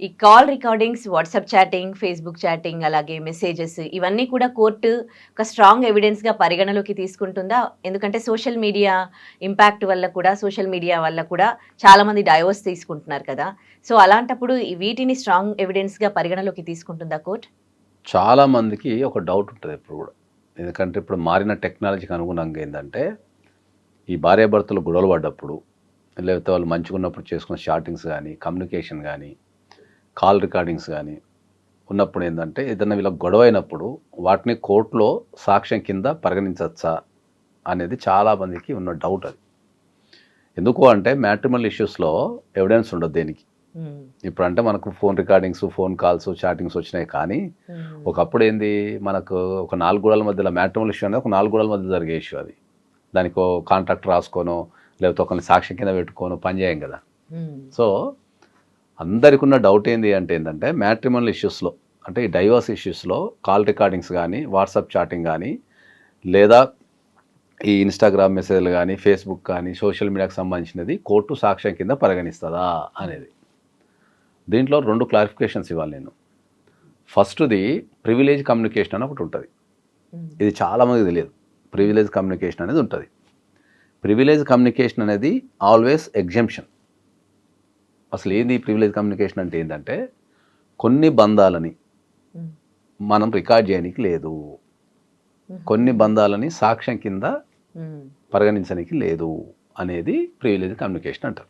ఈ call recordings, WhatsApp chatting, Facebook chatting, అలాగే messages ఇవన్నీ కూడా కోర్టు ఒక స్ట్రాంగ్ ఎవిడెన్స్‌గా పరిగణలోకి తీసుకుంటుందా? ఎందుకంటే సోషల్ మీడియా ఇంపాక్ట్ వల్ల కూడా, సోషల్ మీడియా వల్ల కూడా చాలామంది డైవోర్స్ తీసుకుంటున్నారు కదా! సో, అలాంటప్పుడు వీటిని స్ట్రాంగ్ ఎవిడెన్స్‌గా పరిగణలోకి తీసుకుంటుందా కోర్ట్? చాలా మందికి ఒక డౌట్ ఉంటది ఎప్పుడు గూడా. ఎందుకంటే ఇప్పుడు మారిన టెక్నాలజీకి అనుగుణంగా ఏందంటే, ఈ భార్యాభర్తలు గొడవలు పడ్డప్పుడు, లేకపోతే వాళ్ళు మంచిగున్నప్పుడు చేసుకున్న చాటింగ్స్ గానీ, కమ్యూనికేషన్ గానీ, కాల్ రికార్డింగ్స్ గానీ ఉన్నప్పుడు ఏందంటే, ఏదన్నా వీళ్ళకి గొడవైనప్పుడు వాటిని కోర్ట్‌లో సాక్ష్యం కింద పరిగణించచ్చా అనేది చాలా మందికి ఉన్న డౌట్ అది. ఎందుకు అంటే మ్యాట్రిమోనియల్ ఇష్యూస్‌లో ఎవిడెన్స్ ఉండదు దేనికి. హ్మ్. ఇప్పుడంటే మనకు phone recordings, phone calls, chattings వచ్చినాయి కానీ, హ్మ్. ఒకప్పుడు ఏంది మనకు ఒక 4 గోడల మధ్యలో మ్యాట్రిమోనియల్ ఇష్యూ అనేది ఒక 4 గోడల మధ్య జరిగే ఇష్యూ అది. దానికో కాంట్రాక్ట్ రాసుకోనో, లేకపోతే ఒకరిని సాక్ష్యం కింద పెట్టుకోనో పని చేయం కదా! హ్మ్. సో, అందరికున్న డౌట్ ఏంది అంటే ఏంటంటే మ్యాట్రిమోనియల్ ఇష్యూస్‌లో అంటే ఈ డైవర్స్ ఇష్యూస్‌లో కాల్ రికార్డింగ్స్ గానీ, వాట్సాప్ చాటింగ్ గానీ, లేదా ఈ ఇన్‌స్టాగ్రామ్ మెసేజ్‌లు గానీ, ఫేస్‌బుక్ కానీ, సోషల్ మీడియాకి సంబంధించినది కోర్టు సాక్ష్యం కింద పరిగణిస్తదా హ్మ్. అనేది. దీంట్లో 2 క్లారిఫికేషన్స్ ఇవ్వాలి నేను. ఫస్ట్‌ది ప్రివిలేజ్ కమ్యూనికేషన్ అని ఒకటి ఉంటది. హ్మ్. ఇది చాలా మందికి తెలియదు. ప్రివిలేజ్ కమ్యూనికేషన్ అనేది ఉంటది. ప్రివిలేజ్ కమ్యూనికేషన్ అనేది ఆల్వేస్ ఎగ్జెంప్షన్. అసలు ఏంది ప్రివిలేజ్ కమ్యూనికేషన్ అంటే ఏందంటే, కొన్ని బంధాలని హ్మ్. మనం రికార్డ్ చేయనీకి లేదు. కొన్ని హుహు. బంధాలని సాక్ష్యం కింద హ్మ్. పరిగణించనీకి లేదు అనేది ప్రివిలేజ్ కమ్యూనికేషన్ అంటారు.